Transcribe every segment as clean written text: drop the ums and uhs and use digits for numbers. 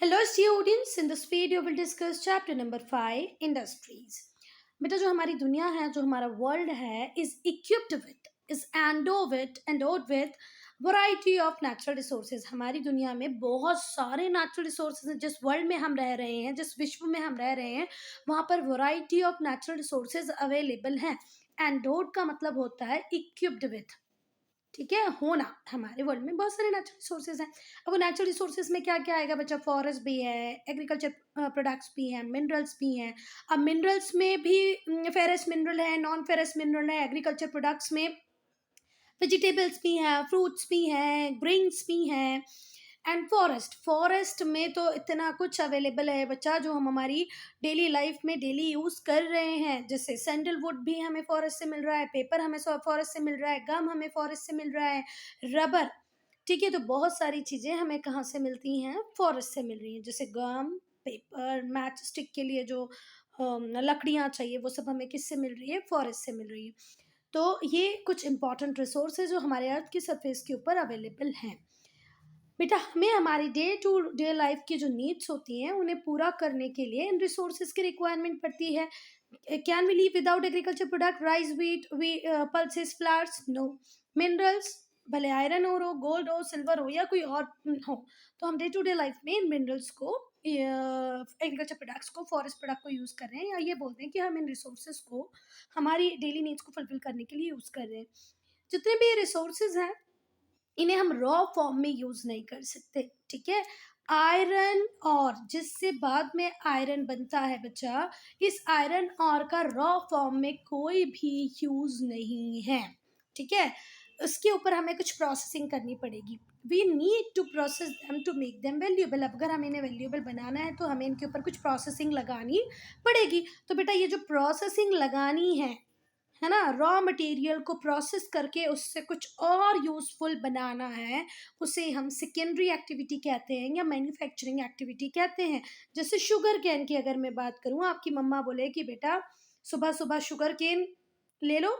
Hello students, in this video we'll discuss chapter number 5 industries. बेटा जो हमारी दुनिया है, जो हमारा वर्ल्ड है, endowed with variety of natural resources. हमारी दुनिया में बहुत सारे नेचुरल रिसोर्सेज हैं. जिस वर्ल्ड में हम रह रहे हैं, जिस विश्व में हम रह रहे हैं, वहाँ पर variety of natural resources available हैं. एंडोड का मतलब होता है इक्विप्ड विथ. ठीक है, होना. हमारे वर्ल्ड में बहुत सारे नेचुरल रिसोर्सेज हैं. अब वो नेचुरल रिसोर्सेज में क्या क्या आएगा बच्चा? फॉरेस्ट भी है, एग्रीकल्चर प्रोडक्ट्स भी हैं, मिनरल्स भी हैं. अब मिनरल्स में भी फेरस मिनरल है, नॉन फेरस मिनरल है. एग्रीकल्चर प्रोडक्ट्स में वेजिटेबल्स भी हैं, फ्रूट्स भी हैं, ग्रेन्स भी हैं. एंड फॉरेस्ट में तो इतना कुछ अवेलेबल है बच्चा, जो हम हमारी डेली लाइफ में डेली यूज़ कर रहे हैं. जैसे सैंडलवुड भी हमें फॉरेस्ट से मिल रहा है, पेपर हमें फॉरेस्ट से मिल रहा है, गम हमें फॉरेस्ट से मिल रहा है, रबर. ठीक है, तो बहुत सारी चीज़ें हमें कहाँ से मिलती हैं? फॉरेस्ट से मिल रही हैं. जैसे गम, पेपर, मैच स्टिक के लिए जो लकड़ियाँ चाहिए, वो सब हमें किससे मिल रही है? फॉरेस्ट से मिल रही है. तो ये कुछ इंपॉर्टेंट रिसोर्स है जो हमारे अर्थ की सरफेस के ऊपर अवेलेबल हैं. बेटा हमें हमारी डे टू डे लाइफ की जो नीड्स होती हैं, उन्हें पूरा करने के लिए इन रिसोर्सेज की रिक्वायरमेंट पड़ती है. Can we live without agriculture product? Rice, wheat, pulses, flours? No. Minerals, भले आयरन हो, गोल्ड हो, सिल्वर हो, या कोई और हो, तो हम डे टू डे लाइफ में इन मिनरल्स को, एग्रीकल्चर प्रोडक्ट्स को, फॉरेस्ट प्रोडक्ट को यूज़ कर रहे हैं, या ये बोलते हैं कि हम इन रिसोर्सेज को हमारी डेली नीड्स को फुलफिल करने के लिए यूज़ कर रहे हैं. जितने भी रिसोर्सेज हैं, इन्हें हम रॉ फॉर्म में यूज नहीं कर सकते. ठीक है, आयरन और जिससे बाद में आयरन बनता है बच्चा, इस आयरन और का रॉ फॉर्म में कोई भी यूज नहीं है. ठीक है, उसके ऊपर हमें कुछ प्रोसेसिंग करनी पड़ेगी. We need to process them to make them valuable. अगर हमें इन्हें वैल्यूएबल बनाना है तो हमें इनके ऊपर कुछ प्रोसेसिंग लगानी पड़ेगी. तो बेटा ये जो प्रोसेसिंग लगानी है ना, रॉ मटेरियल को प्रोसेस करके उससे कुछ और यूज़फुल बनाना है, उसे हम सेकेंडरी एक्टिविटी कहते हैं या मैन्युफैक्चरिंग एक्टिविटी कहते हैं. जैसे शुगर केन की अगर मैं बात करूँ, आपकी मम्मा बोले कि बेटा सुबह सुबह शुगर केन ले लो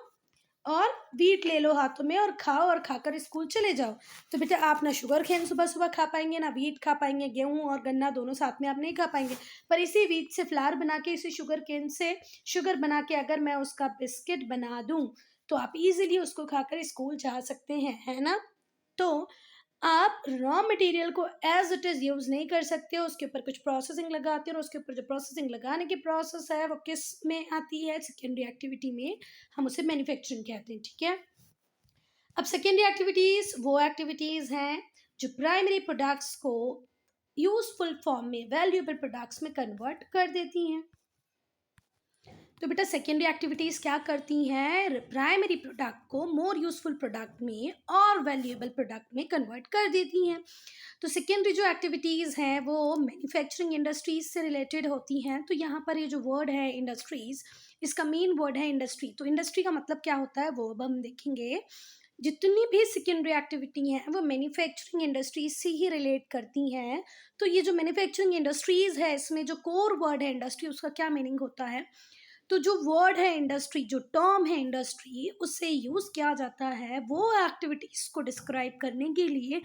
और व्हीट ले लो हाथों में और खाओ, और खाकर स्कूल चले जाओ. तो बेटा आप ना शुगर केन सुबह सुबह खा पाएंगे, ना व्हीट खा पाएंगे. गेहूं और गन्ना दोनों साथ में आप नहीं खा पाएंगे. पर इसी व्हीट से फ्लावर बना के, इसी शुगर केन से शुगर बना के अगर मैं उसका बिस्किट बना दूं, तो आप इजीली उसको खाकर स्कूल जा सकते हैं, है ना. तो आप रॉ मटेरियल को एज इट इज़ यूज़ नहीं कर सकते हो, उसके ऊपर कुछ प्रोसेसिंग लगाते हो, और उसके ऊपर जो प्रोसेसिंग लगाने की प्रोसेस है वो किस में आती है? सेकेंडरी एक्टिविटी में. हम उसे मैन्युफैक्चरिंग कहते हैं. ठीक है, अब सेकेंडरी एक्टिविटीज़ वो एक्टिविटीज़ हैं जो प्राइमरी प्रोडक्ट्स को यूजफुल फॉर्म में, वैल्यूएबल प्रोडक्ट्स में कन्वर्ट कर देती हैं. तो बेटा सेकेंडरी एक्टिविटीज़ क्या करती हैं? प्राइमरी प्रोडक्ट को मोर यूजफुल प्रोडक्ट में और वैल्यूएबल प्रोडक्ट में कन्वर्ट कर देती हैं. तो सेकेंडरी जो एक्टिविटीज़ हैं वो मैन्युफैक्चरिंग इंडस्ट्रीज से रिलेटेड होती हैं. तो यहाँ पर ये जो वर्ड है इंडस्ट्रीज, इसका मेन वर्ड है इंडस्ट्री. तो इंडस्ट्री का मतलब क्या होता है वो अब हम देखेंगे. जितनी भी सेकेंडरी एक्टिविटी हैं वो मैन्युफैक्चरिंग इंडस्ट्रीज से ही रिलेट करती हैं. तो ये जो मैन्युफैक्चरिंग इंडस्ट्रीज है, इसमें जो कोर वर्ड है इंडस्ट्री, उसका क्या मीनिंग होता है? तो जो वर्ड है इंडस्ट्री, जो टर्म है इंडस्ट्री, उससे यूज़ किया जाता है वो एक्टिविटीज़ को डिस्क्राइब करने के लिए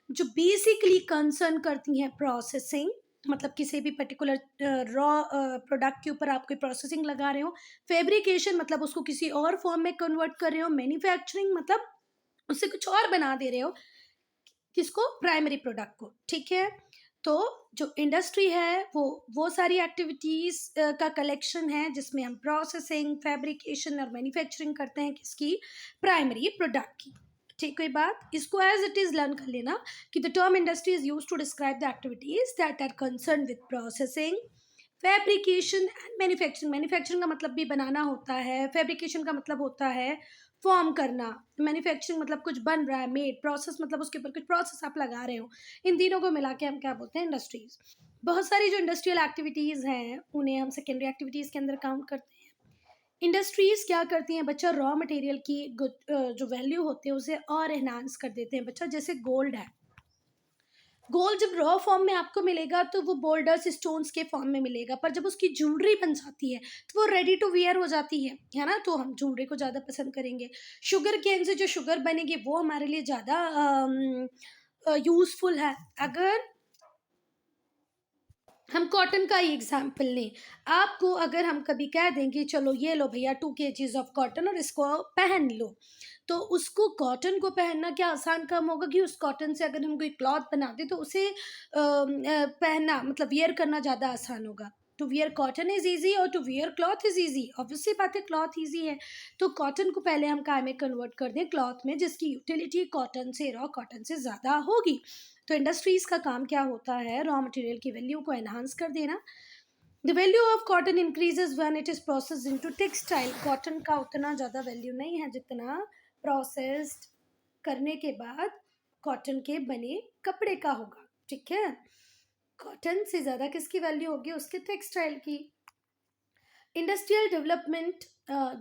जो बेसिकली कंसर्न करती हैं प्रोसेसिंग. मतलब किसी भी पर्टिकुलर रॉ प्रोडक्ट के ऊपर आप कोई प्रोसेसिंग लगा रहे हो. फैब्रिकेशन मतलब उसको किसी और फॉर्म में कन्वर्ट कर रहे हो. मैन्युफैक्चरिंग मतलब उससे कुछ और बना दे रहे हो, किसको? प्राइमरी प्रोडक्ट को. ठीक है, तो जो इंडस्ट्री है वो सारी एक्टिविटीज़ का कलेक्शन है जिसमें हम प्रोसेसिंग, फैब्रिकेशन और मैन्युफैक्चरिंग करते हैं. किसकी? प्राइमरी प्रोडक्ट की. ठीक, कोई बात? इसको एज इट इज़ लर्न कर लेना कि the term industry is use to describe the activities that are concern with processing, fabrication and manufacturing. Manufacturing का मतलब भी बनाना होता है, फैब्रिकेशन का मतलब होता है फॉर्म करना, मैन्युफैक्चरिंग मतलब कुछ बन रहा है, मेड, प्रोसेस मतलब उसके ऊपर कुछ प्रोसेस आप लगा रहे हो. इन तीनों को मिला के हम क्या बोलते हैं? इंडस्ट्रीज. बहुत सारी जो इंडस्ट्रियल एक्टिविटीज़ हैं उन्हें हम सेकेंडरी एक्टिविटीज़ के अंदर काउंट करते हैं. इंडस्ट्रीज क्या करती हैं बच्चा? रॉ मटेरियल की जो वैल्यू होती है उसे और एनहांस कर देते हैं बच्चा. जैसे गोल्ड है, गोल्ड जब रॉ फॉर्म में आपको मिलेगा तो वो बोल्डर्स, स्टोन्स के फॉर्म में मिलेगा, पर जब उसकी ज्वेलरी बन जाती है तो वो रेडी टू वियर हो जाती है ना. तो हम ज्वेलरी को ज़्यादा पसंद करेंगे. शुगर केन से जो शुगर बनेगी वो हमारे लिए ज़्यादा यूज़फुल है. अगर हम कॉटन का ही एग्जाम्पल लें, आपको अगर हम कभी कह दें कि चलो ये लो भैया 2 kgs ऑफ कॉटन और इसको पहन लो, तो उसको कॉटन को पहनना क्या आसान काम होगा कि उस कॉटन से अगर हम कोई क्लॉथ बनाते तो उसे पहनना मतलब वियर करना ज़्यादा आसान होगा। To wear cotton is easy और to wear cloth is easy, obviously बात है क्लॉथ ईजी है। तो कॉटन को पहले हम काय में कन्वर्ट कर दें, क्लॉथ में, जिसकी यूटिलिटी कॉटन से, रॉ कॉटन से ज़्यादा होगी। तो इंडस्ट्रीज का काम क्या होता है, रॉ मटेरियल की वैल्यू को एनहांस कर देना। The value of cotton increases when it is processed into textile. Cotton का उतना ज़्यादा वैल्यू नहीं है जितना प्रोसेस्ड करने के बाद कॉटन के बने कपड़े का होगा, ठीक है। कॉटन से ज़्यादा किसकी वैल्यू होगी, उसके टेक्सटाइल की। इंडस्ट्रियल डेवलपमेंट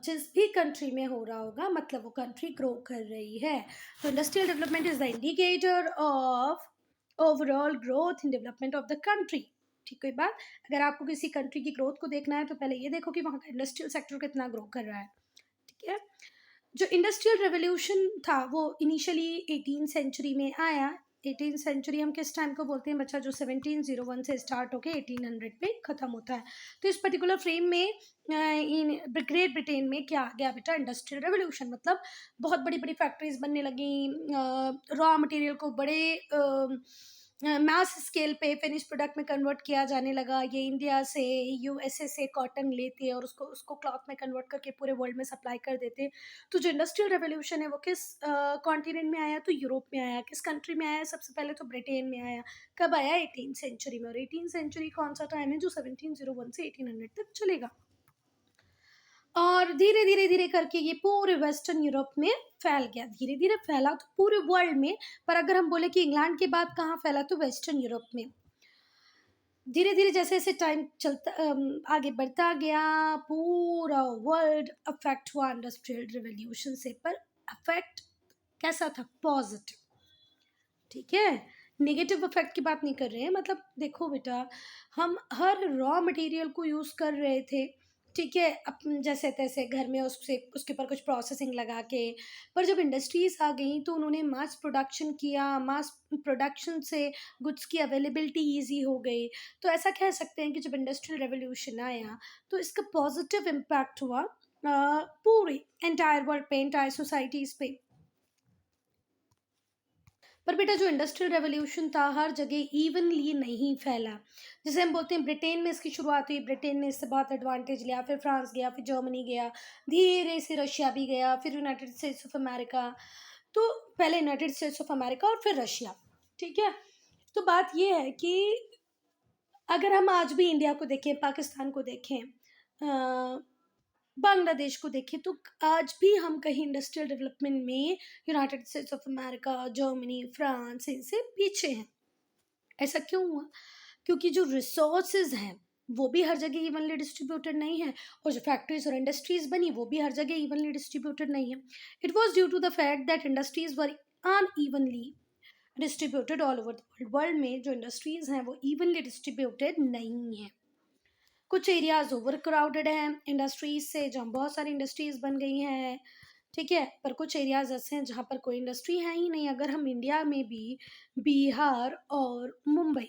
जिस भी कंट्री में हो रहा होगा मतलब वो कंट्री ग्रो कर रही है। तो industrial development is the indicator of overall growth in development of the country. ठीक है बात। अगर आपको किसी कंट्री की ग्रोथ को देखना है तो पहले ये देखो कि वहाँ का इंडस्ट्रियल सेक्टर कितना ग्रो कर रहा है, ठीक है। जो इंडस्ट्रियल रेवोल्यूशन था वो इनिशियली 18th सेंचुरी में आया। 18th सेंचुरी हम किस टाइम को बोलते हैं बच्चा, जो 1701 से स्टार्ट होके 1800 पे ख़त्म होता है। तो इस पर्टिकुलर फ्रेम में इन ग्रेट ब्रिटेन में क्या आ गया बेटा, इंडस्ट्रियल रेवोल्यूशन। मतलब बहुत बड़ी बड़ी फैक्ट्रीज बनने लगी, रॉ मटेरियल को बड़े मास स्केल पे फिनिश प्रोडक्ट में कन्वर्ट किया जाने लगा। ये इंडिया से, यूएसए से कॉटन लेते और उसको उसको क्लॉथ में कन्वर्ट करके पूरे वर्ल्ड में सप्लाई कर देते। तो जो इंडस्ट्रियल रेवोल्यूशन है वो किस कॉन्टिनेंट में आया, तो यूरोप में आया। किस कंट्री में आया, सबसे पहले तो ब्रिटेन में आया। कब आया, 18th सेंचुरी में। और 18th सेंचुरी कौन सा टाइम है, जो 1701 से 1800 तक चलेगा। और धीरे धीरे धीरे करके ये पूरे वेस्टर्न यूरोप में फैल गया। धीरे धीरे फैला तो पूरे वर्ल्ड में, पर अगर हम बोले कि इंग्लैंड के बाद कहाँ फैला, तो वेस्टर्न यूरोप में। धीरे धीरे जैसे जैसे टाइम चलता आगे बढ़ता गया, पूरा वर्ल्ड अफेक्ट हुआ इंडस्ट्रियल रिवॉल्यूशन से। पर अफेक्ट कैसा था, पॉजिटिव, ठीक है। नेगेटिव इफेक्ट की बात नहीं कर रहे हैं। मतलब देखो बेटा, हम हर रॉ मटेरियल को यूज़ कर रहे थे, ठीक है, अपन जैसे तैसे घर में उससे उसके ऊपर कुछ प्रोसेसिंग लगा के। पर जब इंडस्ट्रीज आ गई तो उन्होंने मास प्रोडक्शन किया। मास प्रोडक्शन से गुड्स की अवेलेबिलिटी ईजी हो गई। तो ऐसा कह सकते हैं कि जब इंडस्ट्रियल रेवोल्यूशन आया तो इसका पॉजिटिव इम्पैक्ट हुआ पूरी एंटायर वर्ल्ड पे, एंटायर सोसाइटीज़ पे। पर बेटा जो इंडस्ट्रियल रेवोल्यूशन था हर जगह इवनली नहीं फैला। जैसे हम बोलते हैं ब्रिटेन में इसकी शुरुआत हुई, ब्रिटेन ने इससे बहुत एडवांटेज लिया, फिर फ्रांस गया, फिर जर्मनी गया, धीरे से रशिया भी गया, फिर यूनाइटेड स्टेट्स ऑफ अमेरिका। तो पहले यूनाइटेड स्टेट्स ऑफ अमेरिका और फिर रशिया, ठीक है। तो बात यह है कि अगर हम आज भी इंडिया को देखें, पाकिस्तान को देखें, बांग्लादेश को देखें, तो आज भी हम कहीं इंडस्ट्रियल डेवलपमेंट में United states of America, Germany, France इनसे पीछे हैं। ऐसा क्यों हुआ, क्योंकि जो रिसोर्सेज हैं वो भी हर जगह इवनली डिस्ट्रीब्यूटेड नहीं है, और जो फैक्ट्रीज और इंडस्ट्रीज बनी वो भी हर जगह इवनली डिस्ट्रीब्यूटेड नहीं है। It was due to the fact that industries were unevenly distributed all over the world. World में जो इंडस्ट्रीज हैं वो इवनली डिस्ट्रीब्यूटेड नहीं है। कुछ एरियाज ओवर क्राउडेड हैं इंडस्ट्रीज से, जहाँ बहुत सारी इंडस्ट्रीज बन गई हैं, ठीक है। पर कुछ एरियाज ऐसे हैं जहाँ पर कोई इंडस्ट्री है ही नहीं। अगर हम इंडिया में भी बिहार और मुंबई,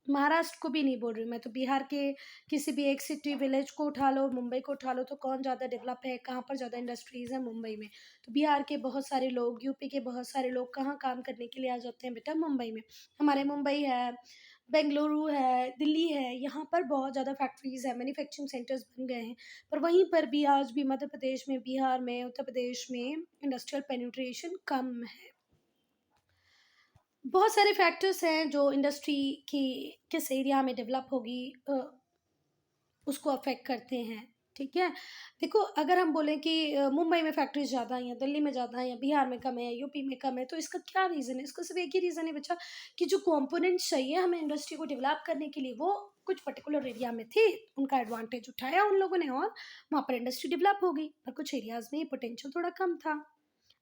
महाराष्ट्र को भी नहीं बोल रही मैं, तो बिहार के किसी भी एक सिटी विलेज को उठा लो, मुंबई को उठा लो, तो कौन ज़्यादा डेवलप है, कहाँ पर ज़्यादा इंडस्ट्रीज़ है, मुंबई में। तो बिहार के बहुत सारे लोग, यूपी के बहुत सारे लोग कहाँ काम करने के लिए आ जाते हैं बेटा, मुंबई में। हमारे मुंबई है, बेंगलुरु है, दिल्ली है, यहाँ पर बहुत ज़्यादा फैक्ट्रीज़ है, मैन्युफैक्चरिंग सेंटर्स बन गए हैं। पर वहीं पर भी आज भी मध्य प्रदेश में, बिहार में, उत्तर प्रदेश में इंडस्ट्रियल पेनिट्रेशन कम है। बहुत सारे फैक्टर्स हैं जो इंडस्ट्री की किस एरिया में डेवलप होगी उसको अफेक्ट करते हैं, ठीक है। देखो अगर हम बोलें कि मुंबई में फैक्ट्रीज ज़्यादा हैं या दिल्ली में ज़्यादा हैं या बिहार में कम है, यूपी में कम है, तो इसका क्या रीज़न है? इसका सिर्फ एक ही रीज़न है बच्चा, कि जो कंपोनेंट्स चाहिए हमें इंडस्ट्री को डेवलप करने के लिए वो कुछ पर्टिकुलर एरिया में थे, उनका एडवांटेज उठाया उन लोगों ने और वहाँ पर इंडस्ट्री डेवलप हो गई। पर कुछ एरियाज़ में पोटेंशियल थोड़ा कम था।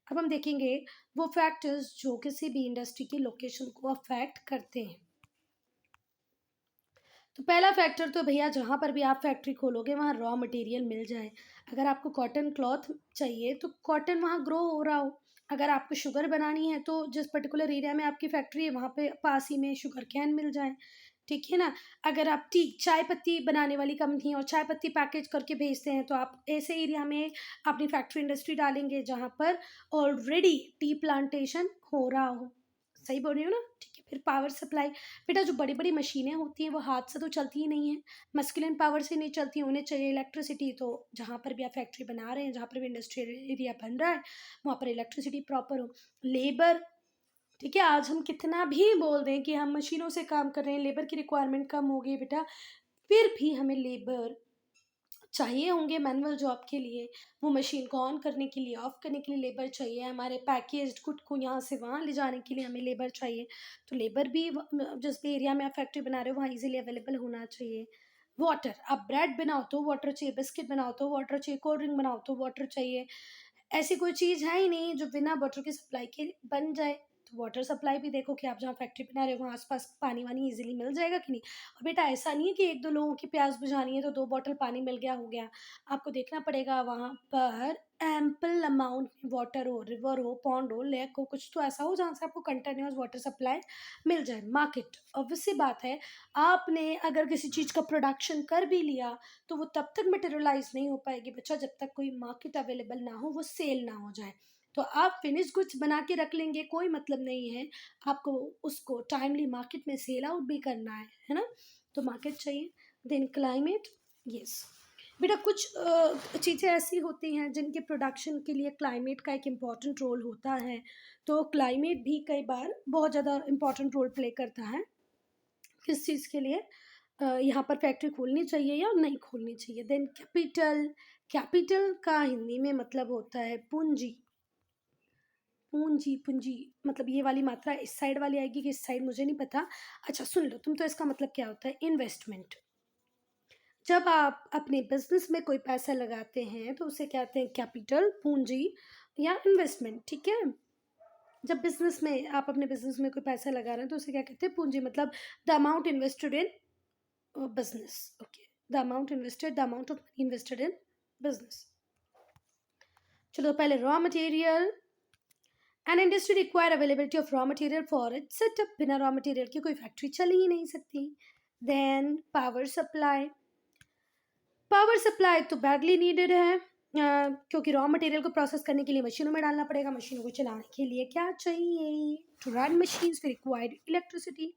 अब हम देखेंगे वो फैक्टर्स जो किसी भी इंडस्ट्री की लोकेशन को अफेक्ट करते हैं। तो पहला फैक्टर तो भैया जहाँ पर भी आप फैक्ट्री खोलोगे वहाँ रॉ मटेरियल मिल जाए। अगर आपको कॉटन क्लॉथ चाहिए तो कॉटन वहाँ ग्रो हो रहा हो। अगर आपको शुगर बनानी है तो जिस पर्टिकुलर एरिया में आपकी फैक्ट्री है वहाँ पे पास ही में शुगर कैन मिल जाए। ठीक है ना? अगर आप टी चाय पत्ती बनाने वाली कंपनी और चाय पत्ती पैकेज करके भेजते हैं, तो आप ऐसे एरिया में अपनी फैक्ट्री इंडस्ट्री डालेंगे जहाँ पर ऑलरेडी टी प्लांटेशन हो रहा हो। सही बोल रही हूँ ना? ठीक है, फिर पावर सप्लाई। बेटा जो बड़ी-बड़ी मशीनें होती हैं वो हाथ से तो चलती ही नहीं हैं, मस्कुलिन पावर से नहीं चलती, उन्हें चाहिए इलेक्ट्रिसिटी। तो जहाँ पर भी आप फैक्ट्री बना रहे हैं, जहाँ पर भी इंडस्ट्रियल एरिया बन रहा है, वहाँ पर इलेक्ट्रिसिटी प्रॉपर हो। लेबर, ठीक है, आज हम कितना भी बोल दें कि हम मशीनों से काम कर रहे हैं, लेबर की रिक्वायरमेंट कम हो गई बेटा, फिर भी हमें लेबर चाहिए होंगे मैनुअल जॉब के लिए। वो मशीन को ऑन करने के लिए, ऑफ करने के लिए लेबर चाहिए, हमारे पैकेज्ड गुड को यहाँ से वहाँ ले जाने के लिए हमें लेबर चाहिए। तो लेबर भी जिस भी एरिया में आप फैक्ट्री बना रहे हो वहाँ इजीली अवेलेबल होना चाहिए। वाटर, आप ब्रेड बनाओ तो वाटर चाहिए, बिस्किट बनाओ तो वाटर चाहिए, कोल्ड ड्रिंक बनाओ तो वाटर चाहिए। ऐसी कोई चीज़ है ही नहीं जो बिना वाटर की सप्लाई के बन जाए। तो वाटर सप्लाई भी देखो कि आप जहाँ फैक्ट्री बना रहे हो वहाँ आस-पास पानी-वानी ईज़िली मिल जाएगा कि नहीं? और बेटा ऐसा नहीं है कि 1-2 लोगों की प्यास बुझानी है तो 2 बॉटल पानी मिल गया, हो गया। आपको देखना पड़ेगा वहाँ पर एम्पल अमाउंट में वाटर हो, रिवर हो, पॉन्ड हो, लेक हो, कुछ तो ऐसा हो जहाँ से आपको कंटीन्यूअस वाटर सप्लाई मिल जाए। मार्केट, ऑब्वियस सी बात है, आपने अगर किसी चीज़ का प्रोडक्शन कर भी लिया तो वो तब तक मटेरियलाइज़ नहीं हो पाएगी बच्चा जब तक कोई मार्केट अवेलेबल ना हो, वो सेल ना हो जाए। तो आप फिनिश गुड्स बना के रख लेंगे कोई मतलब नहीं है, आपको उसको टाइमली मार्केट में सेल आउट भी करना है ना? तो मार्केट चाहिए। Then climate, yes. बेटा कुछ चीज़ें ऐसी होती हैं जिनके प्रोडक्शन के लिए क्लाइमेट का एक इम्पॉर्टेंट रोल होता है। तो क्लाइमेट भी कई बार बहुत ज़्यादा इम्पॉर्टेंट रोल प्ले करता है। किस चीज़ के लिए यहाँ पर फैक्ट्री खोलनी चाहिए या नहीं खोलनी चाहिए। देन कैपिटल, कैपिटल का हिंदी में मतलब होता है पूंजी। पूंजी, पूंजी मतलब ये वाली मात्रा इस साइड वाली आएगी कि इस साइड मुझे नहीं पता। अच्छा सुन लो तुम, तो इसका मतलब क्या होता है, इन्वेस्टमेंट। जब आप अपने बिज़नेस में कोई पैसा लगाते हैं तो उसे कहते हैं कैपिटल, पूंजी या इन्वेस्टमेंट, ठीक है? जब बिज़नेस में आप अपने बिज़नेस में कोई पैसा लगा रहे हैं तो उसे क्या कहते हैं, पूंजी। मतलब the amount invested in business, okay, the amount invested, the amount of money invested in business। चलो पहले raw material. An industry require availability of raw material for its setup. बिना रॉ मटेरियल की कोई फैक्ट्री चल ही नहीं सकती। Then power supply, power supply तो बैडली नीडेड है, क्योंकि रॉ मटेरियल को प्रोसेस करने के लिए मशीनों में डालना पड़ेगा। मशीनों को चलाने के लिए क्या चाहिए, to run machines required electricity.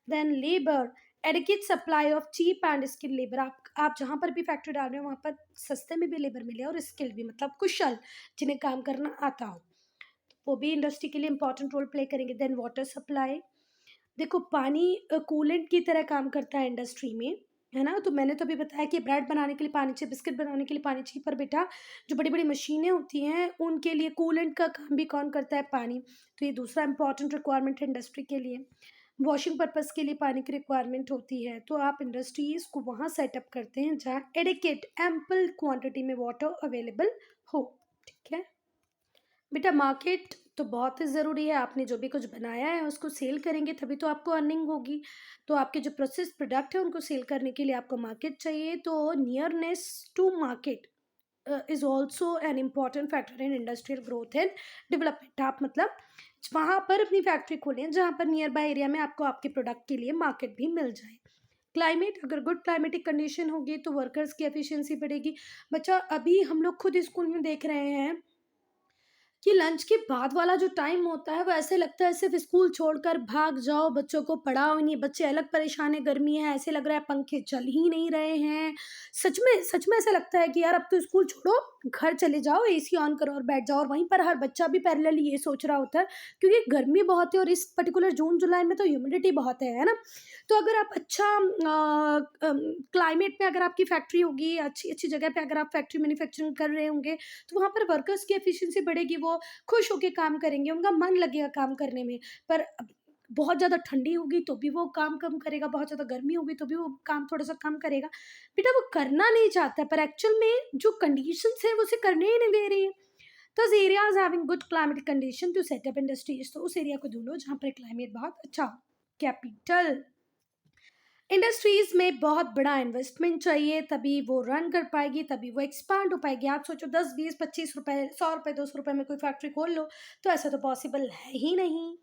Then labour, adequate supply of cheap and skill labour. आप जहाँ पर भी फैक्ट्री डाल रहे हो वहाँ पर सस्ते में भी लेबर मिले और स्किल्ड भी, मतलब कुशल, जिन्हें काम करना आता हो, वो भी इंडस्ट्री के लिए इंपॉर्टेंट रोल प्ले करेंगे। देन वाटर सप्लाई, देखो पानी कूलेंट की तरह काम करता है इंडस्ट्री में, है ना? तो मैंने तो अभी बताया कि ब्रेड बनाने के लिए पानी चाहिए, बिस्किट बनाने के लिए पानी चाहिए, पर बेटा जो बड़ी-बड़ी मशीनें होती हैं उनके लिए कूलेंट का काम भी कौन करता है, पानी। तो ये दूसरा इंपॉर्टेंट रिक्वायरमेंट है इंडस्ट्री के लिए। वॉशिंग पर्पज़ के लिए पानी की रिक्वायरमेंट होती है, तो आप इंडस्ट्रीज़ को वहाँ सेटअप करते हैं जहाँ एडिक्वेट एम्पल क्वांटिटी में वाटर अवेलेबल हो, ठीक है? बेटा मार्केट तो बहुत ही ज़रूरी है। आपने जो भी कुछ बनाया है उसको सेल करेंगे तभी तो आपको अर्निंग होगी। तो आपके जो प्रोसेस प्रोडक्ट है उनको सेल करने के लिए आपको मार्केट चाहिए। तो nearness to market is also an important factor in industrial growth and development. आप मतलब वहाँ पर अपनी फैक्ट्री खोलें जहाँ पर नियर बाय एरिया में आपको आपके प्रोडक्ट के लिए मार्केट भी मिल जाए। क्लाइमेट, अगर गुड क्लाइमेटिक कंडीशन होगी तो वर्कर्स की एफिशिएंसी बढ़ेगी। बच्चा अभी हम लोग खुद स्कूल में देख रहे हैं कि लंच के बाद वाला जो टाइम होता है वो ऐसे लगता है सिर्फ स्कूल छोड़कर भाग जाओ, बच्चों को पढ़ाओ ही नहीं। बच्चे अलग परेशान है, गर्मी है, ऐसे लग रहा है पंखे चल ही नहीं रहे हैं। सच में ऐसा लगता है कि यार अब तो स्कूल छोड़ो, घर चले जाओ, एसी ऑन करो और बैठ जाओ। और वहीं पर हर बच्चा भी पैरेलली ये सोच रहा होता है, क्योंकि गर्मी बहुत है और इस पर्टिकुलर जून जुलाई में तो ह्यूमिडिटी बहुत है ना? तो अगर आप अच्छा क्लाइमेट में अगर आपकी फैक्ट्री होगी, अच्छी अच्छी जगह पे अगर आप फैक्ट्री मैन्युफैक्चरिंग कर रहे होंगे, तो वहाँ पर वर्कर्स की एफिशिएंसी बढ़ेगी, वो खुश होके काम करेंगे, उनका मन लगेगा काम करने में। पर अब बहुत ज़्यादा ठंडी होगी तो भी वो काम कम करेगा, बहुत ज़्यादा गर्मी होगी तो भी वो काम थोड़ा-सा कम करेगा। बेटा वो करना नहीं चाहता है, पर एक्चुअल में जो कंडीशंस हैं वो उसे करने ही नहीं दे रही हैं। Thus areas having good climatic condition to set up industries, तो उस एरिया को ढूँढो जहाँ पर क्लाइमेट बहुत अच्छा हो। कैपिटल, इंडस्ट्रीज़ में बहुत बड़ा इन्वेस्टमेंट चाहिए तभी वो रन कर पाएगी, तभी वो एक्सपांड हो पाएगी। आप सोचो 10, 20, 25 रुपए, ₹100, ₹200 में कोई फैक्ट्री खोल लो, तो ऐसा तो पॉसिबल है ही नहीं।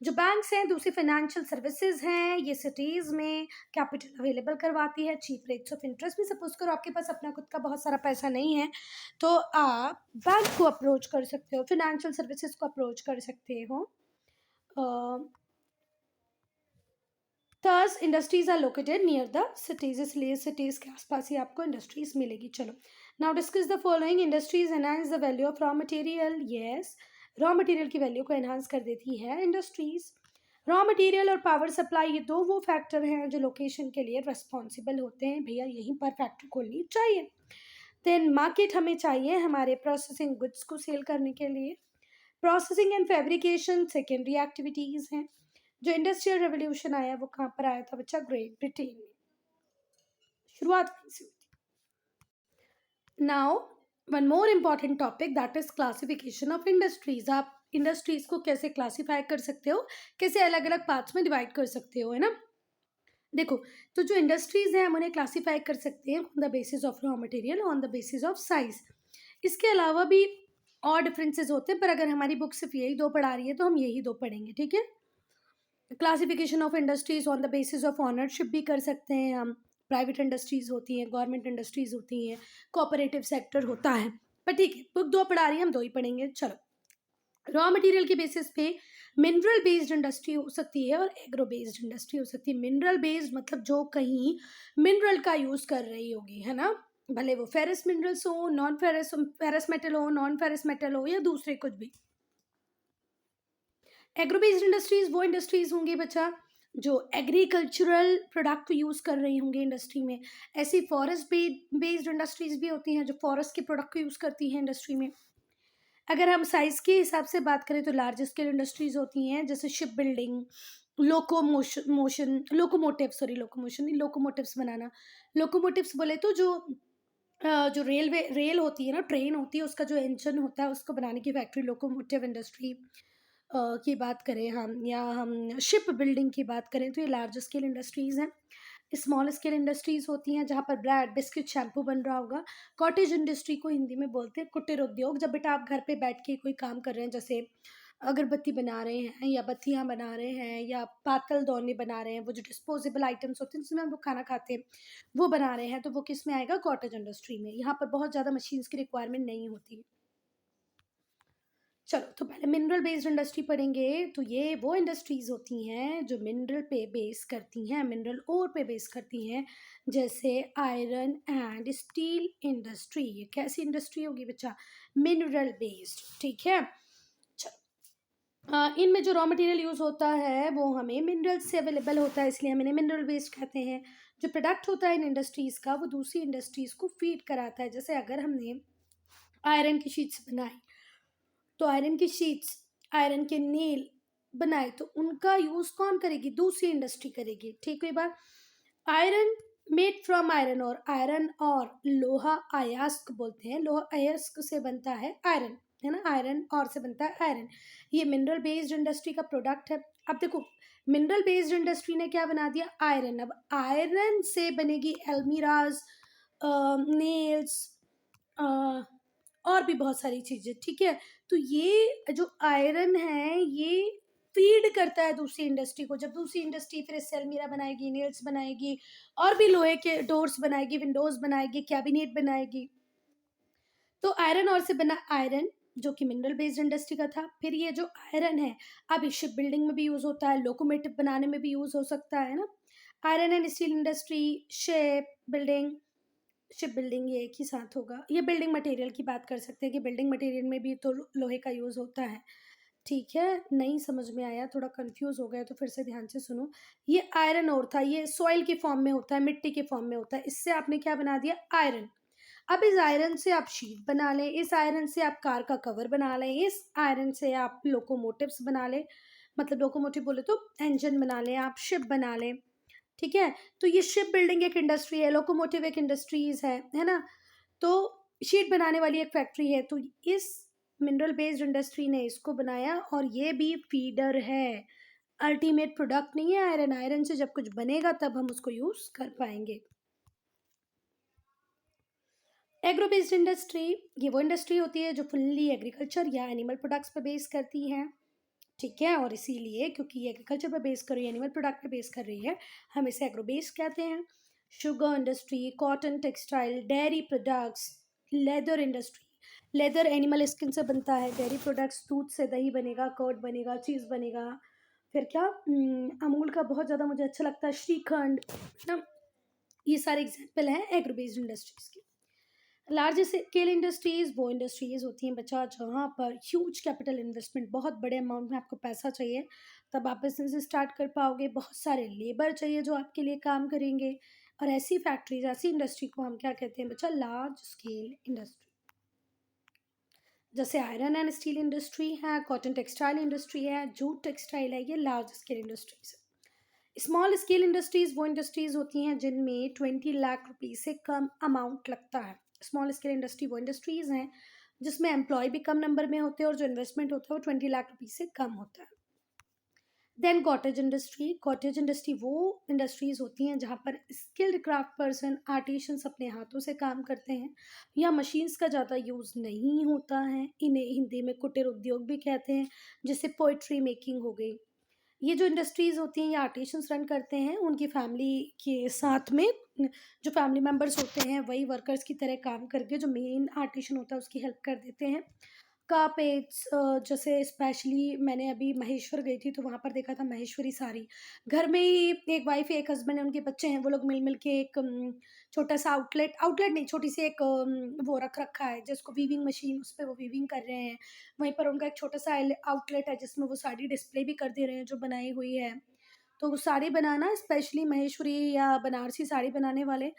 जो बैंक्स हैं, दूसरी फाइनेंशियल सर्विसेज हैं, ये सिटीज़ में कैपिटल अवेलेबल करवाती है, चीप रेट्स ऑफ इंटरेस्ट भी। सपोज करो आपके पास अपना खुद का बहुत सारा पैसा नहीं है, तो आप बैंक को अप्रोच कर सकते हो, फाइनेंशियल सर्विसेज को अप्रोच कर सकते हो। Thus industries are located near the cities, इसलिए सिटीज के आसपास ही आपको इंडस्ट्रीज मिलेगी। चलो, now discuss the following. Industries enhance the value of raw material. Yes, raw material की वैल्यू को एनहांस कर देती है इंडस्ट्रीज। रॉ मटेरियल और पावर सप्लाई, ये दो वो फैक्टर हैं जो लोकेशन के लिए रिस्पॉन्सिबल होते हैं। भैया यहीं पर फैक्ट्री खोलनी चाहिए। देन मार्केट हमें चाहिए हमारे प्रोसेसिंग गुड्स को सेल करने के लिए। Processing and fabrication secondary activities हैं। जो इंडस्ट्रियल रेवोल्यूशन आया वो कहाँ पर आया था बच्चा? ग्रेट ब्रिटेन में, शुरुआत वहीं से हुई थी। Now one more important topic, that is classification of industries. आप इंडस्ट्रीज को कैसे क्लासीफाई कर सकते हो, कैसे अलग अलग पार्ट्स में डिवाइड कर सकते हो, है ना। देखो, तो जो इंडस्ट्रीज हैं हम उन्हें क्लासीफाई कर सकते हैं on the basis of raw material, on the basis of size. इसके अलावा भी और डिफरेंसेस होते हैं, पर अगर हमारी बुक सिर्फ यही दो पढ़ा रही है तो हम यही दो पढ़ेंगे, ठीक है। Classification of industries on the basis of ownership भी कर सकते हैं हम। प्राइवेट इंडस्ट्रीज होती हैं, गवर्नमेंट इंडस्ट्रीज होती हैं, कोऑपरेटिव सेक्टर होता है। पर ठीक है, बुक दो पढ़ा रही है, हम दो ही पढ़ेंगे। चलो, रॉ मटेरियल के बेसिस पे मिनरल बेस्ड इंडस्ट्री हो सकती है और एग्रो बेस्ड इंडस्ट्री हो सकती है। मिनरल बेस्ड मतलब जो कहीं मिनरल का यूज कर रही होगी, है ना, भले वो फेरस मिनरल्स हो, नॉन फेरस फेरस मेटल हो, नॉन फेरस मेटल हो, या दूसरे कुछ भी। एग्रो बेस्ड इंडस्ट्रीज वो इंडस्ट्रीज होंगी बच्चा जो एग्रीकल्चरल प्रोडक्ट यूज कर रही होंगी इंडस्ट्री में। ऐसी फॉरेस्ट बेस्ड इंडस्ट्रीज भी होती हैं जो फॉरेस्ट के प्रोडक्ट को यूज करती हैं इंडस्ट्री में। अगर हम साइज के हिसाब से बात करें तो लार्ज स्केल इंडस्ट्रीज होती हैं, जैसे शिप बिल्डिंग, लोकोमोटिव्स बनाना। लोकोमोटिव्स बोले तो जो जो रेल होती है ना, ट्रेन होती है, उसका जो इंजन होता है उसको बनाने की फैक्ट्री लोकोमोटिव इंडस्ट्री की बात करें हम, या हम शिप बिल्डिंग की बात करें तो ये लार्ज स्केल इंडस्ट्रीज़ हैं। स्मॉल स्केल इंडस्ट्रीज़ होती हैं जहाँ पर ब्रेड, बिस्किट, शैम्पू बन रहा होगा। कॉटेज इंडस्ट्री को हिंदी में बोलते हैं कुटीर उद्योग। जब बेटा आप घर पे बैठ के कोई काम कर रहे हैं, जैसे अगरबत्ती बना रहे हैं या बत्तियाँ बना रहे हैं या पातल दोने बना रहे हैं, वो जो डिस्पोजेबल आइटम्स होते हैं जिसमें हम लोग खाना खाते हैं, वो बना रहे हैं, तो वो किस में आएगा? कॉटेज इंडस्ट्री में। यहाँ पर बहुत ज़्यादा मशीन्स की रिक्वायरमेंट नहीं होती। चलो, तो पहले मिनरल बेस्ड इंडस्ट्री पढ़ेंगे। तो ये वो इंडस्ट्रीज होती हैं जो मिनरल पे बेस करती हैं, मिनरल ओर पे बेस करती हैं, जैसे आयरन एंड स्टील इंडस्ट्री। ये कैसी इंडस्ट्री होगी बच्चा? मिनरल बेस्ड, ठीक है। चलो, इनमें जो रॉ मटेरियल यूज होता है वो हमें मिनरल से अवेलेबल होता है, इसलिए हम इन्हें मिनरल बेस्ड कहते हैं। जो प्रोडक्ट होता है इन इंडस्ट्रीज का वो दूसरी इंडस्ट्रीज को फीड कराता है। जैसे अगर हमने आयरन की शीट्स बनाई तो आयरन की शीट्स, आयरन के नेल बनाए तो उनका यूज कौन करेगी? दूसरी इंडस्ट्री करेगी, ठीक है बात। आयरन मेड फ्रॉम आयरन और, आयरन और लोहा अयस्क बोलते हैं, लोहा अयस्क से बनता है आयरन, है ना, आयरन और से बनता है आयरन। ये मिनरल बेस्ड इंडस्ट्री का प्रोडक्ट है। अब देखो, मिनरल बेस्ड इंडस्ट्री ने क्या बना दिया? आयरन। अब आयरन से बनेगी एल्मीराज, नेल्स, और भी बहुत सारी चीज़ें, ठीक है। तो ये जो आयरन है ये फीड करता है दूसरी इंडस्ट्री को। जब दूसरी इंडस्ट्री फिर इससे अलमीरा बनाएगी, नेल्स बनाएगी, और भी लोहे के डोर्स बनाएगी, विंडोज बनाएगी, कैबिनेट बनाएगी, तो आयरन और से बना आयरन जो कि मिनरल बेस्ड इंडस्ट्री का था। फिर ये जो आयरन है अब शिप बिल्डिंग में भी यूज होता है, लोकोमोटिव बनाने में भी यूज हो सकता है ना। Iron and steel industry, ship building ये एक ही साथ होगा। ये बिल्डिंग मटेरियल की बात कर सकते हैं कि बिल्डिंग मटेरियल में भी तो लोहे का यूज़ होता है, ठीक है। नहीं समझ में आया, थोड़ा कंफ्यूज हो गया तो फिर से ध्यान से सुनो। ये आयरन और था, ये सॉइल के फॉर्म में होता है, मिट्टी के फॉर्म में होता है, इससे आपने क्या बना दिया? आयरन। अब इस आयरन से आप शीट बना लें, इस आयरन से आप कार का कवर बना लें, इस आयरन से आप लोकोमोटिव्स बना लें, मतलब लोकोमोटिव बोले तो इंजन बना लें, आप शिप बना लें, ठीक है। तो ये शिप बिल्डिंग एक इंडस्ट्री है, लोकोमोटिव एक इंडस्ट्रीज है ना। तो शीट बनाने वाली एक फैक्ट्री है, तो इस मिनरल बेस्ड इंडस्ट्री ने इसको बनाया और ये भी फीडर है, अल्टीमेट प्रोडक्ट नहीं है आयरन। आयरन से जब कुछ बनेगा तब हम उसको यूज कर पाएंगे। एग्रो बेस्ड इंडस्ट्री, ये वो इंडस्ट्री होती है जो फुल्ली एग्रीकल्चर या एनिमल प्रोडक्ट्स पर बेस करती है। ठीक है, और इसीलिए क्योंकि ये एग्रीकल्चर पे बेस कर रही है, एनिमल प्रोडक्ट पे बेस कर रही है, हम इसे एग्रो बेस कहते हैं। Sugar industry, cotton textile, dairy products, leather industry. Leather animal skin से बनता है, डेयरी प्रोडक्ट्स दूध से दही बनेगा, कर्ड बनेगा, चीज़ बनेगा। फिर क्या, अमूल का बहुत ज़्यादा मुझे अच्छा लगता है श्रीखंड, है ना। ये सारे एग्जाम्पल हैं एग्रो बेस्ड इंडस्ट्रीज के। लार्ज स्केल इंडस्ट्रीज वो इंडस्ट्रीज होती हैं बच्चा जहाँ पर ह्यूज कैपिटल इन्वेस्टमेंट, बहुत बड़े अमाउंट में आपको पैसा चाहिए, तब आप बिजनेस स्टार्ट कर पाओगे। बहुत सारे लेबर चाहिए जो आपके लिए काम करेंगे, और ऐसी फैक्ट्रीज, ऐसी इंडस्ट्री को हम क्या कहते हैं बच्चा, लार्ज स्केल इंडस्ट्री। जैसे आयरन एंड स्टील इंडस्ट्री है, कॉटन टेक्सटाइल इंडस्ट्री है, जूट टेक्सटाइल है, ये लार्ज स्केल इंडस्ट्रीज है। स्मॉल स्केल इंडस्ट्रीज वो इंडस्ट्रीज होती हैं जिनमें 20 लाख रुपीज़ से कम अमाउंट लगता है। स्मॉल स्केल इंडस्ट्री वो इंडस्ट्रीज हैं जिसमें एम्प्लॉय भी कम नंबर में होते हैं और जो इन्वेस्टमेंट होता है वो 20 लाख रुपीज़ से कम होता है। देन कॉटेज इंडस्ट्री वो इंडस्ट्रीज होती हैं जहाँ पर स्किल्ड क्राफ्ट पर्सन, आर्टिशंस अपने हाथों से काम करते हैं, या मशीन्स का ज़्यादा यूज़ नहीं होता है। इन्हें हिंदी में कुटीर उद्योग भी कहते हैं, जैसे पोइट्री मेकिंग हो गई। ये जो इंडस्ट्रीज़ होती हैं, ये आर्टिशंस रन करते हैं, उनकी फैमिली के साथ में जो फैमिली मेम्बर्स होते हैं वही वर्कर्स की तरह काम करके जो मेन आर्टिशन होता है उसकी हेल्प कर देते हैं। कार्पेट्स, जैसे स्पेशली मैंने अभी महेश्वर गई थी तो वहाँ पर देखा था महेश्वरी साड़ी। घर में ही एक वाइफ है, एक हस्बैंड है, उनके बच्चे हैं, वो लोग मिल मिल के एक छोटा सा आउटलेट आउटलेट नहीं, छोटी सी एक वो रख रखा है जिसको वीविंग मशीन, उस पर वो वीविंग कर रहे हैं। वहीं पर उनका एक छोटा सा आउटलेट है जिसमें वो साड़ी डिस्प्ले भी कर दे रहे हैं जो बनाई हुई है। तो वो साड़ी बनाना स्पेशली महेश्वरी या बनारसी साड़ी बनाने वाले,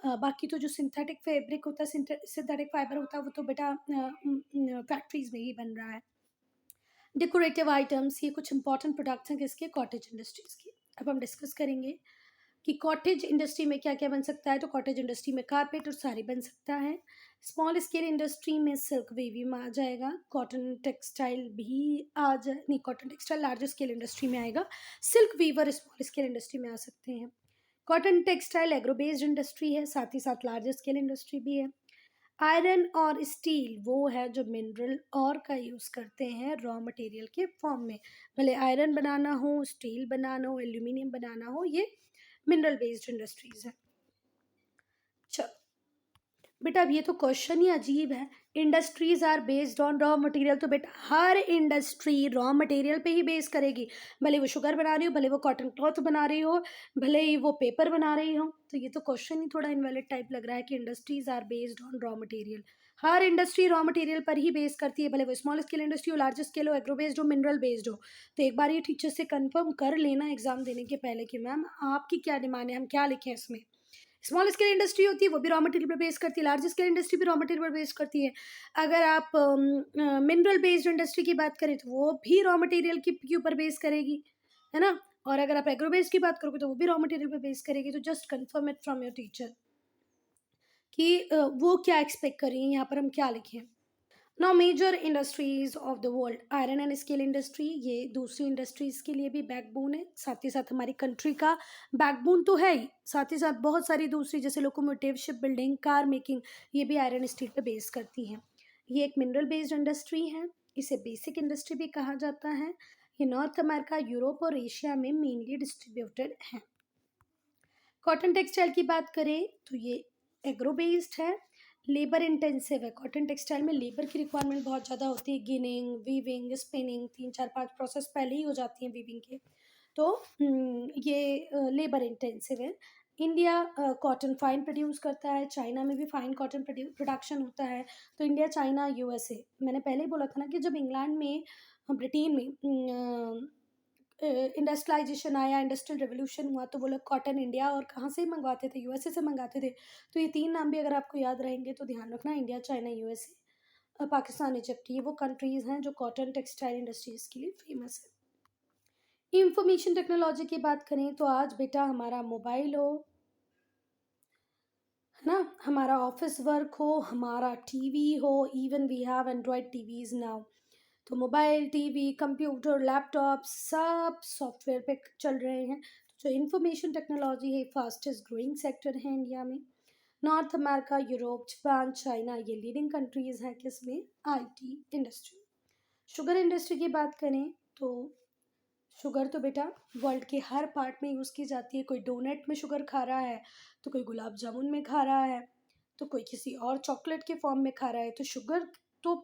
बाकी तो जो सिंथेटिक फैब्रिक होता है, सिंथेटिक फाइबर होता है, वो तो बेटा फैक्ट्रीज में ही बन रहा है। डेकोरेटिव आइटम्स, ये कुछ इंपॉर्टेंट प्रोडक्ट्स हैं किसके, कॉटेज इंडस्ट्रीज के। अब हम डिस्कस करेंगे कि कॉटेज इंडस्ट्री में क्या क्या बन सकता है। तो कॉटेज इंडस्ट्री में कारपेट और साड़ी बन सकता है। स्मॉल स्केल इंडस्ट्री में सिल्क वीविंग आ जाएगा, कॉटन टेक्सटाइल भी आ जाए, नहीं, cotton textile large scale industry में आएगा, silk weaver small scale industry में आ सकते हैं। Cotton textile agro based industry है, साथ ही साथ लार्ज स्केल इंडस्ट्री भी है। आयरन और स्टील वो है जो मिनरल और का यूज़ करते हैं रॉ मटेरियल के फॉर्म में। भले आयरन बनाना हो, स्टील बनाना हो, एल्यूमिनियम बनाना हो, ये मिनरल बेस्ड इंडस्ट्रीज है। चलो बेटा, अब ये तो क्वेश्चन ही अजीब है। Industries are based on raw material, तो बेटा हर इंडस्ट्री रॉ मटेरियल पे ही बेस करेगी। भले वो शुगर बना रही हो, भले वो कॉटन क्लॉथ बना रही हो, भले ही वो पेपर बना रही हो। तो ये तो क्वेश्चन ही थोड़ा इनवैलिड टाइप लग रहा है कि industries are based on raw material. हर इंडस्ट्री रॉ मटेरियल पर ही बेस करती है, भले वो स्मॉल स्केल इंडस्ट्री हो, लार्ज स्केल हो, एग्रो बेस्ड हो, मिनरल बेस्ड हो। तो एक बार ये टीचर से कंफर्म कर लेना एग्जाम देने के पहले कि मैम आपकी क्या डिमांड है, हम क्या लिखें इसमें। स्मॉल स्केल इंडस्ट्री होती है वो भी रॉ मटेरियल पर बेस करती है, लार्ज स्केल इंडस्ट्री भी रॉ मटेरियल पर बेस करती है। अगर आप मिनरल बेस्ड इंडस्ट्री की बात करें तो वो भी रॉ मटेरियल के ऊपर बेस करेगी, है ना। और अगर आप एग्रो बेस्ड की बात करोगे तो वो भी रॉ मटेरियल पे बेस करेगी। तो just confirm it from your teacher कि वो क्या एक्सपेक्ट कर रही है, यहाँ पर हम क्या लिखें। Now major industries of the world, iron and steel industry ये दूसरी इंडस्ट्रीज के लिए भी बैकबोन है, साथ ही साथ हमारी कंट्री का बैकबोन तो है ही, साथ ही साथ बहुत सारी दूसरी जैसे locomotive, ship building, car making, ये भी आयरन स्टील पे बेस करती हैं। ये एक मिनरल बेस्ड इंडस्ट्री है, इसे बेसिक इंडस्ट्री भी कहा जाता है। ये नॉर्थ अमेरिका, यूरोप और एशिया में मेनली डिस्ट्रीब्यूटेड है। कॉटन टेक्सटाइल की बात करें तो ये एग्रो बेस्ड है, लेबर इंटेंसिव है। कॉटन टेक्सटाइल में लेबर की रिक्वायरमेंट बहुत ज़्यादा होती है, गिनिंग, वीविंग, स्पिनिंग, 3 4 5 प्रोसेस पहले ही हो जाती हैं वीविंग के। तो ये लेबर इंटेंसिव है। इंडिया कॉटन फाइन प्रोड्यूस करता है, चाइना में भी फाइन कॉटन प्रोडक्शन होता है। तो इंडिया, चाइना, यूएसए, मैंने पहले ही बोला था ना कि जब इंग्लैंड में, ब्रिटेन में इंडस्ट्रियलाइजेशन आया, इंडस्ट्रियल रेवोल्यूशन हुआ, तो वो लोग कॉटन इंडिया और कहाँ से मंगवाते थे, यूएसए से मंगाते थे। तो ये 3 नाम भी अगर आपको याद रहेंगे तो ध्यान रखना, India, China, USA, Pakistan, Egypt, ये वो कंट्रीज़ हैं जो कॉटन टेक्सटाइल इंडस्ट्रीज़ के लिए फेमस है। इंफॉर्मेशन टेक्नोलॉजी की बात करें तो आज बेटा हमारा मोबाइल हो, है ना, हमारा ऑफिस वर्क हो, हमारा टीवी हो, even we have Android TVs now. तो mobile, TV, computer, laptop software सॉफ्टवेयर पे चल रहे हैं। तो जो इंफॉर्मेशन टेक्नोलॉजी है फास्टेस्ट ग्रोइंग सेक्टर है इंडिया में। North America, Europe, Japan, China, ये लीडिंग कंट्रीज़ हैं किसमें, आईटी इंडस्ट्री। शुगर इंडस्ट्री की बात करें तो शुगर तो बेटा वर्ल्ड के हर पार्ट में यूज़ की जाती है। कोई डोनट में शुगर खा रहा है, तो कोई गुलाब जामुन में खा रहा है, तो कोई किसी और चॉकलेट के फॉर्म में खा रहा है। तो शुगर तो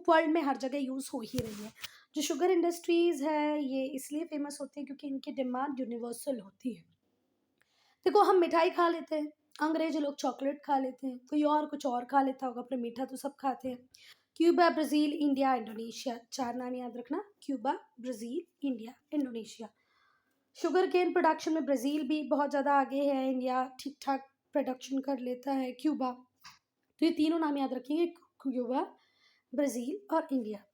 वर्ल्ड में हर जगह यूज़ हो ही रही है। जो शुगर इंडस्ट्रीज़ है ये इसलिए फेमस होती हैं क्योंकि इनकी डिमांड यूनिवर्सल होती है। देखो हम मिठाई खा लेते हैं, अंग्रेज लोग चॉकलेट खा लेते हैं, कोई और कुछ और खा लेता होगा, पर मीठा तो सब खाते हैं। क्यूबा, ब्राज़ील, इंडिया, इंडोनेशिया, 4 नाम याद रखना। Cuba, Brazil, India, Indonesia. Sugar cane production में ब्राज़ील भी बहुत ज़्यादा आगे है, इंडिया ठीक-ठाक प्रोडक्शन कर लेता है, क्यूबा। तो ये तीनों नाम याद रखेंगे, क्यूबा, ब्राज़ील और इंडिया।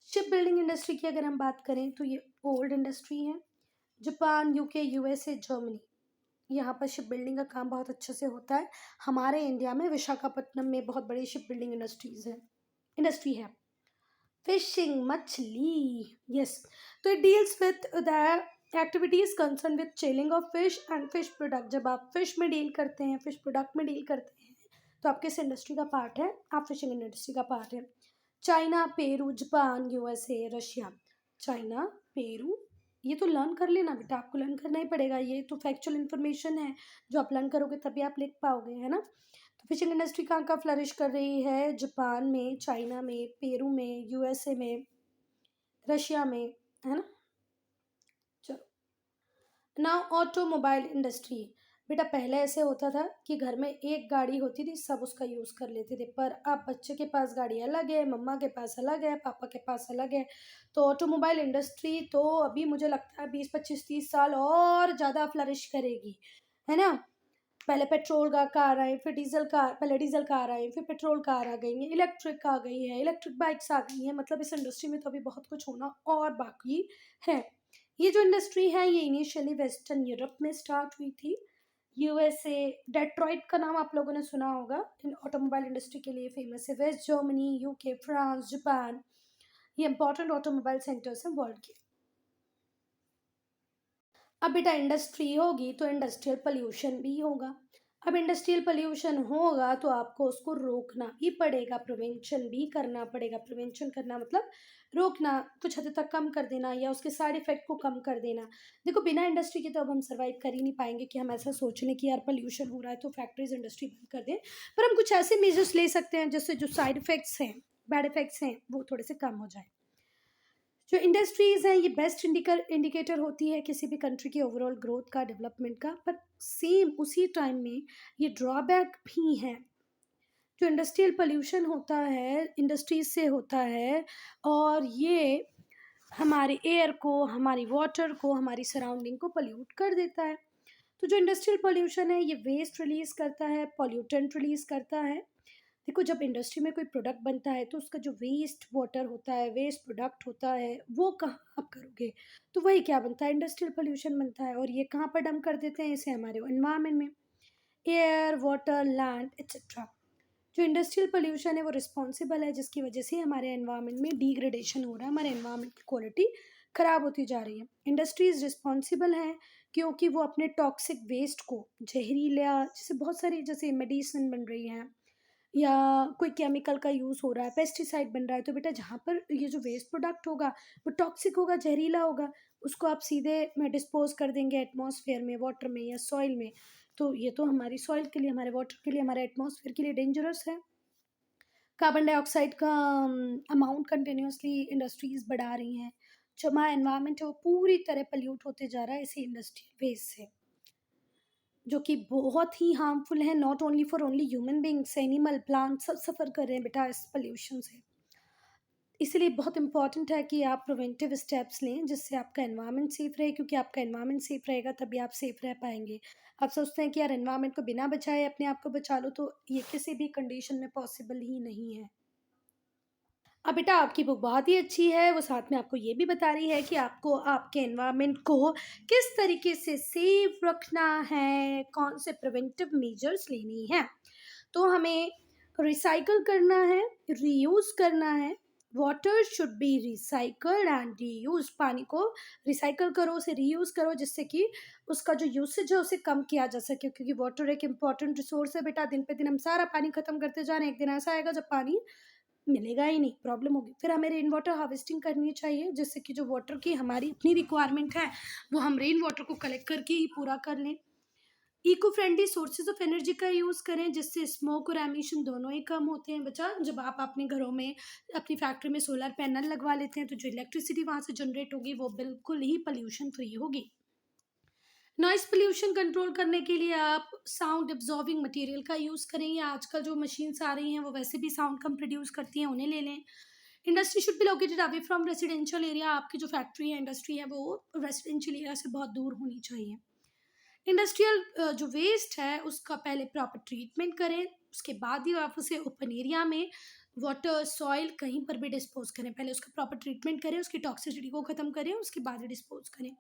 शिप बिल्डिंग इंडस्ट्री की अगर हम बात करें तो ये ओल्ड इंडस्ट्री है। जापान, यूके, यूएसए, जर्मनी, यहाँ पर शिप बिल्डिंग का काम बहुत अच्छे से होता है। हमारे इंडिया में विशाखापट्टनम में बहुत बड़ी शिप बिल्डिंग इंडस्ट्री है। फिशिंग, मछली, यस। तो it deals with the activities concern with selling of fish and fish product. जब आप फिश में डील करते हैं, फिश प्रोडक्ट में डील करते हैं, तो आप किस इंडस्ट्री का पार्ट है? आप फिशिंग इंडस्ट्री का पार्ट है। China, Peru, Japan, USA, Russia. China, Peru, ये तो लर्न कर लेना बेटा, आपको लर्न करना ही पड़ेगा। ये तो फैक्चुअल इन्फॉर्मेशन है, जो आप लर्न करोगे तभी आप लिख पाओगे, है ना। तो फिशिंग इंडस्ट्री कहाँ कहाँ फ्लरिश कर रही है? जापान में, चाइना में, पेरू में, यूएसए में, रशिया में, है ना। चलो नाउ ऑटोमोबाइल इंडस्ट्री। बेटा पहले ऐसे होता था कि घर में एक गाड़ी होती थी, सब उसका यूज़ कर लेते थे, पर अब बच्चे के पास गाड़ी अलग है, मम्मा के पास अलग है, पापा के पास अलग है। तो ऑटोमोबाइल इंडस्ट्री तो अभी मुझे लगता है 20 25 30 साल और ज़्यादा फ्लरिश करेगी, है ना। पहले पेट्रोल का कार आई, फिर डीजल कार, पहले डीजल कार आई, फिर पेट्रोल कार आ गई है, इलेक्ट्रिक आ गई है, इलेक्ट्रिक बाइक्स आ गई हैं। मतलब इस इंडस्ट्री में तो अभी बहुत कुछ होना और बाकी है। ये जो इंडस्ट्री है ये इनिशियली वेस्टर्न यूरोप में स्टार्ट हुई थी। यूएसए, डेट्रॉइट का नाम आप लोगों ने सुना होगा, इन ऑटोमोबाइल इंडस्ट्री के लिए फेमस है। West Germany, UK, France, Japan, ये इंपॉर्टेंट ऑटोमोबाइल सेंटर्स हैं वर्ल्ड के। अब बेटा इंडस्ट्री होगी तो इंडस्ट्रियल पोल्यूशन भी होगा। अब इंडस्ट्रियल पोल्यूशन होगा तो आपको उसको रोकना भी पड़ेगा, प्रिवेंशन भी करना पड़ेगा। प्रिवेंशन करना मतलब रोकना, कुछ हद तक कम कर देना या उसके साइड इफेक्ट को कम कर देना। देखो बिना इंडस्ट्री के तो अब हम सर्वाइव कर ही नहीं पाएंगे कि हम ऐसा सोच लें कि यार पोल्यूशन हो रहा है तो फैक्ट्रीज इंडस्ट्री बंद कर दें। पर हम कुछ ऐसे मेजर्स ले सकते हैं जिससे जो साइड इफेक्ट्स हैं, बैड इफेक्ट्स हैं, वो थोड़े से कम हो जाए। जो इंडस्ट्रीज़ हैं ये बेस्ट इंडिकेटर होती है किसी भी कंट्री की ओवरऑल ग्रोथ का, डेवलपमेंट का, पर सेम उसी टाइम में ये ड्रॉबैक भी हैं। जो इंडस्ट्रियल पोल्यूशन होता है इंडस्ट्रीज से होता है, और ये हमारे एयर को, हमारी वाटर को, हमारी सराउंडिंग को पोल्यूट कर देता है। तो जो इंडस्ट्रियल पोल्यूशन है ये वेस्ट रिलीज़ करता है, पॉल्यूटेंट रिलीज़ करता है। देखो जब इंडस्ट्री में कोई प्रोडक्ट बनता है तो उसका जो वेस्ट वाटर होता है, वेस्ट प्रोडक्ट होता है, वो कहाँ आप करोगे? तो वही क्या बनता है? इंडस्ट्रियल पोल्यूशन बनता है। और ये कहाँ पर डंप कर देते हैं? इसे हमारे एनवायरनमेंट में, एयर, वाटर, लैंड एक्सेट्रा। जो इंडस्ट्रियल पोल्यूशन है वो रिस्पॉन्सिबल है जिसकी वजह से हमारे एनवायरनमेंट में डिग्रेडेशन हो रहा है, हमारे एनवायरनमेंट की क्वालिटी ख़राब होती जा रही है। इंडस्ट्रीज रिस्पॉन्सिबल हैं क्योंकि वो अपने टॉक्सिक वेस्ट को, जहरीला, जैसे बहुत सारी जैसे मेडिसिन बन रही हैं या कोई केमिकल का यूज़ हो रहा है, पेस्टिसाइड बन रहा है, तो बेटा जहाँ पर ये जो वेस्ट प्रोडक्ट होगा वो टॉक्सिक होगा, जहरीला होगा, उसको आप सीधे डिस्पोज कर देंगे एटमॉस्फेयर में, वाटर में या सॉइल में। तो ये तो हमारी सॉइल के लिए, हमारे वाटर के लिए, हमारे एटमॉस्फेयर के लिए डेंजरस है। कार्बन डाइऑक्साइड का अमाउंट कंटिन्यूसली इंडस्ट्रीज बढ़ा रही हैं। जो हमारा एनवायरनमेंट है वो पूरी तरह पल्यूट होते जा रहा है इसी इंडस्ट्रियल वेस्ट से, जो कि बहुत ही हार्मफुल है, not only for only human beings, animal, plant सब सफ़र कर रहे हैं बेटा इस पोल्यूशन से। इसलिए बहुत इंपॉर्टेंट है कि आप प्रिवेंटिव स्टेप्स लें जिससे आपका एनवायरनमेंट सेफ रहे, क्योंकि आपका एनवायरनमेंट सेफ रहेगा तभी आप सेफ रह पाएंगे। आप सोचते हैं कि यार एनवायरनमेंट को बिना बचाए अपने आप को बचा लो, तो ये किसी भी कंडीशन में पॉसिबल ही नहीं है। अब बेटा आपकी बुक बहुत ही अच्छी है, वो साथ में आपको ये भी बता रही है कि आपको आपके एनवायरनमेंट को किस तरीके से सेफ रखना है, कौन से प्रिवेंटिव मेजर्स लेनी है। तो हमें रिसाइकल करना है, रीयूज़ करना है। Water should be recycled and reuse. पानी को रिसाइकल करो, उसे रीयूज़ करो जिससे कि उसका जो यूसेज है उसे कम किया जा सके, क्योंकि वाटर एक इम्पॉर्टेंट रिसोर्स है बेटा। दिन पे दिन हम सारा पानी ख़त्म करते जा रहे हैं, एक दिन ऐसा आएगा जब पानी मिलेगा ही नहीं, प्रॉब्लम होगी। फिर हमें रेन वाटर हार्वेस्टिंग करनी चाहिए, जिससे कि जो वाटर की हमारी अपनी रिक्वायरमेंट है वो हम रेन वाटर को कलेक्ट करके ही पूरा कर लें। Eco friendly sources of energy का यूज़ करें, जिससे स्मोक और एमिशन दोनों ही कम होते हैं बच्चा। जब आप अपने घरों में, अपनी फैक्ट्री में सोलर पैनल लगवा लेते हैं तो जो इलेक्ट्रिसिटी वहाँ से जनरेट होगी वो बिल्कुल ही पोल्यूशन फ्री होगी। नॉइज़ पोल्यूशन कंट्रोल करने के लिए आप साउंड एब्जॉर्बिंग मटेरियल का यूज़ करें, या आजकल जो मशीन्स आ रही हैं वो वैसे भी साउंड कम प्रोड्यूस करती हैं, उन्हें ले लें। Industry should be located away from residential area, आपकी जो फैक्ट्री है, इंडस्ट्री है, वो रेजिडेंशियल एरिया से बहुत दूर होनी चाहिए। इंडस्ट्रियल जो वेस्ट है उसका पहले प्रॉपर ट्रीटमेंट करें, उसके बाद ही आप उसे ओपन एरिया में वाटर, सॉइल कहीं पर भी डिस्पोज करें। पहले उसका प्रॉपर ट्रीटमेंट करें, उसकी टॉक्सिसिटी को ख़त्म करें, उसके बाद ही डिस्पोज करें।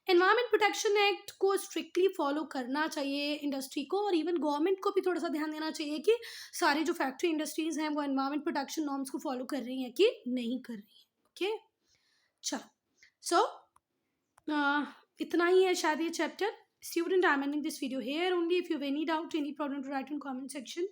एनवायरमेंट प्रोटेक्शन एक्ट को स्ट्रिक्टली फॉलो करना चाहिए इंडस्ट्री को, और इवन गवर्नमेंट को भी थोड़ा सा ध्यान देना चाहिए कि सारी जो फैक्ट्री इंडस्ट्रीज हैं वो एनवायरमेंट प्रोटेक्शन नॉर्म्स को फॉलो कर रही हैं कि नहीं कर रही हैं। ओके, चलो। सो इतना ही है शायद ये chapter. Student, I'm ending this video here. Only if you have any doubt, any problem, to write in comment section.